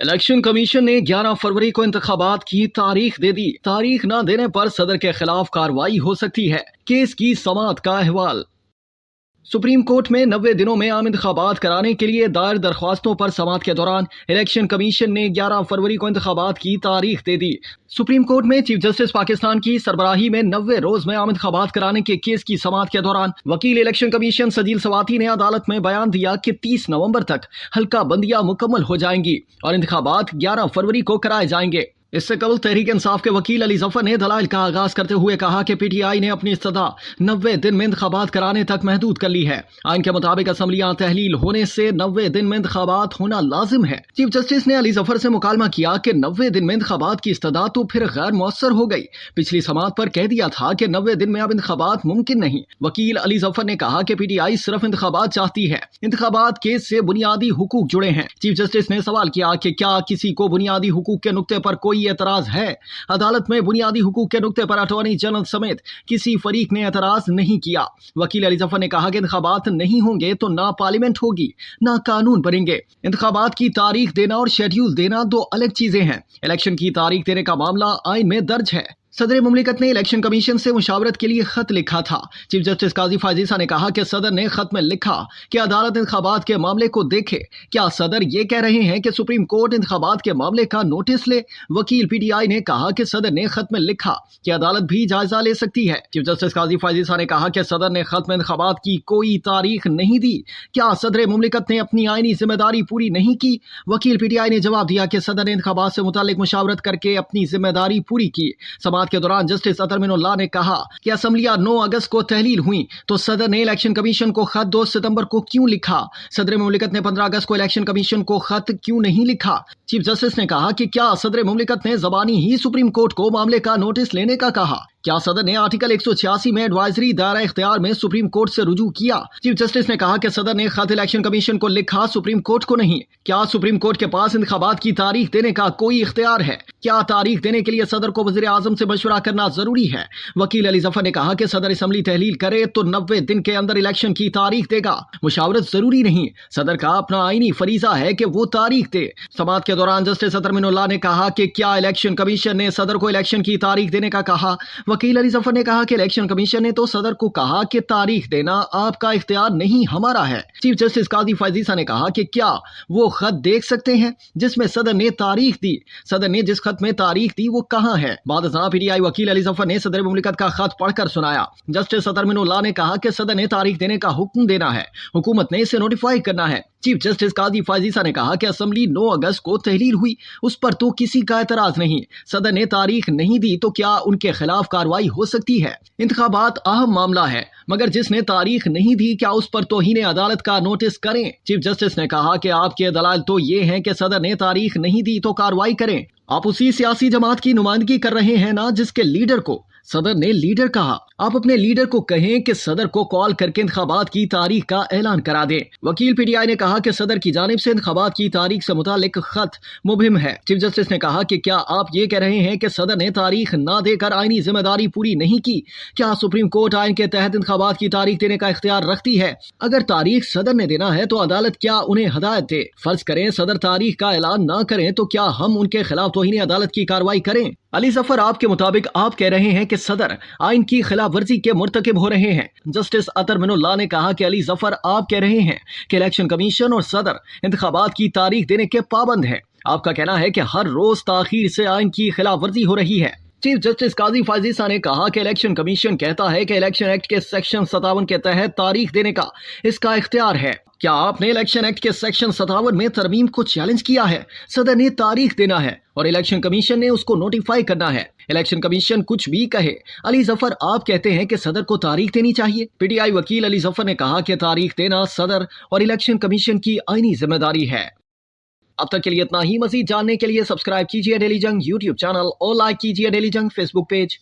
Election commission ने 11 फरवरी को इंतखाबात की तारीख दे दी। तारीख न देने पर सदर के खिलाफ कार्रवाई हो सकती है। केस की समाअत का अहवाल। सुप्रीम कोर्ट में 90 दिनों में आम इंतखाबात कराने के लिए दायर दरख्वास्तों पर समाअत के दौरान इलेक्शन कमीशन ने 11 फरवरी को इंतखाबात की तारीख दे दी। सुप्रीम कोर्ट में चीफ जस्टिस पाकिस्तान की सरबराही में 90 रोज में आम इंतखाबात कराने के केस की समाअत के दौरान वकील इलेक्शन कमीशन सजील सवाती ने अदालत में बयान दिया कि 30 नवंबर तक हल्का बंदियां मुकम्मल हो जाएंगी और इंतखाबात 11 फरवरी को कराए जाएंगे। इससे कबल तहरीक इंसाफ के वकील अली जफर ने दलाइल का आगाज करते हुए कहा कि पीटीआई ने अपनी इस्तदा 90 दिन में इंतखाबात कराने तक महदूद कर ली है। आइन के मुताबिक असम्बलियां तहलील होने से 90 दिन में इंतखाबात होना लाजिम है। चीफ जस्टिस ने अली जफर से मुकालमा किया कि 90 दिन में इंतखाबात की इस्तदा तो फिर गैर मौसर हो गई। पिछली समाअत पर कह दिया था कि 90 दिन में अब इंतखाबात मुमकिन नहीं। वकील अली जफर ने कहा कि पीटीआई सिर्फ इंतखाबात चाहती है। इंतखाबात केस से बुनियादी हुकूक जुड़े हैं। चीफ जस्टिस ने सवाल किया कि क्या किसी को बुनियादी हुकूक के नुक्ते पर कोई एतराज है। अदालत में बुनियादी हुकूक के नुक्ते पर अटॉर्नी जनरल समेत किसी फरीक ने एतराज नहीं किया। वकील अली जफर ने कहा कि इंतखाबात नहीं होंगे तो ना पार्लियामेंट होगी ना कानून बनेंगे। इंतखाबात की तारीख देना और शेड्यूल देना दो अलग चीजें हैं। इलेक्शन की तारीख देने का मामला आइन में दर्ज है। सदर मुमलिकत ने इलेक्शन कमीशन से मुशावरत के लिए खत लिखा था। चीफ जस्टिस काजी फायजीसा ने कहा कि सदर ने खत में लिखा कि अदालत इंतखाबात के मामले को देखे। क्या सदर ये कह रहे हैं कि सुप्रीम कोर्ट इंतखाबात के मामले का नोटिस ले? वकील पीटीआई ने कहा कि सदर ने खत में लिखा कि अदालत भी जायजा ले सकती है। चीफ जस्टिस काजी फायजीसा ने कहा कि सदर ने खत में इंतखाबात की कोई तारीख नहीं दी। क्या सदर मुमलिकत ने अपनी आईनी जिम्मेदारी पूरी नहीं की? वकील पीटीआई ने जवाब दिया कि सदर ने इंतखाबात से मुतालिक मुशावरत करके अपनी जिम्मेदारी पूरी की। के दौरान जस्टिस अतर मिनुल्लाह ने कहा कि असम्बलियां 9 अगस्त को तहलील हुई तो सदर ने इलेक्शन कमीशन को खत 2 सितंबर को क्यों लिखा? सदर मुमलिकत ने 15 अगस्त को इलेक्शन कमीशन को खत क्यों नहीं लिखा? चीफ जस्टिस ने कहा कि क्या सदर मुमलिकत ने जबानी ही सुप्रीम कोर्ट को मामले का नोटिस लेने का कहा? क्या सदर ने आर्टिकल 186 में एडवाइजरी दायरा इख्तियार में सुप्रीम कोर्ट से रुजू किया? चीफ जस्टिस ने कहा कि सदर ने खत इलेक्शन कमीशन को लिखा, सुप्रीम कोर्ट को नहीं। क्या सुप्रीम कोर्ट के पास इंतखाबात की तारीख देने का कोई इख्तियार है? क्या तारीख देने के लिए सदर को वज़ीर आज़म से मशवरा करना जरूरी है? वकील अली जफर ने कहा कि सदर असम्बली तहलील करे तो 90 दिन के अंदर इलेक्शन की तारीख देगा। मुशावरत जरूरी नहीं। सदर का अपना आईनी फरीजा है कि वो तारीख दे। समाअत के दौरान जस्टिस अतर मिनुल्लाह ने कहा कि क्या इलेक्शन कमीशन ने सदर को इलेक्शन की तारीख देने का कहा? वकील अली जफर ने कहा कि इलेक्शन कमीशन ने तो सदर को कहा कि तारीख देना आपका इख्तियार नहीं, हमारा है। चीफ जस्टिस काजी फायजीसा ने कहा कि क्या वो खत देख सकते हैं जिसमें सदर ने तारीख दी? सदर ने जिस खत में तारीख दी वो कहां है? बाद पीटीआई वकील अली जफर ने सदर मुमलिकत का खत पढ़कर सुनाया। जस्टिस अतर मिनुल्लाह ने कहा कि सदर ने तारीख देने का हुक्म देना है, हुकूमत ने इसे नोटिफाई करना है। चीफ जस्टिस काजी फायजीसा ने कहा कि असम्बली 9 अगस्त को तहलील हुई, उस पर तो किसी का एतराज नहीं। सदर ने तारीख नहीं दी तो क्या उनके खिलाफ कार्रवाई हो सकती है? इंतखाबात अहम मामला है, मगर जिसने तारीख नहीं दी क्या उस पर तौहीन अदालत का नोटिस करें? चीफ जस्टिस ने कहा कि आपके दलाल तो ये हैं कि सदर ने तारीख नहीं दी तो कार्रवाई करें। आप उसी सियासी जमात की नुमाइंदगी कर रहे हैं ना जिसके लीडर को सदर ने लीडर कहा। आप अपने लीडर को कहें कि सदर को कॉल करके इंतखाबात की तारीख का ऐलान करा दें। वकील पीटीआई ने कहा कि सदर की जानिब से इंतखाबात की तारीख से मुतालिक खत मुहिम है। चीफ जस्टिस ने कहा कि क्या आप ये कह रहे हैं कि सदर ने तारीख ना देकर आईनी जिम्मेदारी पूरी नहीं की? क्या सुप्रीम कोर्ट आइन के तहत इंतखाबात की तारीख देने का इख्तियार रखती है? अगर तारीख सदर ने देना है तो अदालत क्या उन्हें हदायत दे? फर्ज करें सदर तारीख का ऐलान ना करें तो क्या हम उनके खिलाफ तौहीन अदालत की कार्रवाई करें? अली जफर, आपके मुताबिक आप कह रहे हैं कि सदर आइन की खिलाफ वर्जी के मुर्तकिब हो रहे हैं। जस्टिस अतर मिनुल्लाह ने कहा कि अली जफर, आप कह रहे हैं कि इलेक्शन कमीशन और सदर इंतखाबात की तारीख देने के पाबंद है। आपका कहना है कि हर रोज ताखीर से आइन की खिलाफ वर्जी हो रही है। चीफ जस्टिस काजी फायजीसा ने कहा कि इलेक्शन कमीशन कहता है कि इलेक्शन एक्ट के सेक्शन 57 के तहत तारीख देने का इसका इख्तियार है। क्या आपने इलेक्शन एक्ट के सेक्शन 57 में तरमीम को चैलेंज किया है? सदर ने तारीख देना है और इलेक्शन कमीशन ने उसको नोटिफाई करना है। इलेक्शन कमीशन कुछ भी कहे, अली जफर आप कहते हैं कि सदर को तारीख देनी चाहिए। पीटीआई वकील अली जफर ने कहा कि तारीख देना सदर और इलेक्शन कमीशन की आईनी जिम्मेदारी है। अब तक के लिए इतना ही। मजीद जानने के लिए सब्सक्राइब कीजिए डेली जंग यूट्यूब चैनल और लाइक कीजिए डेली जंग फेसबुक पेज।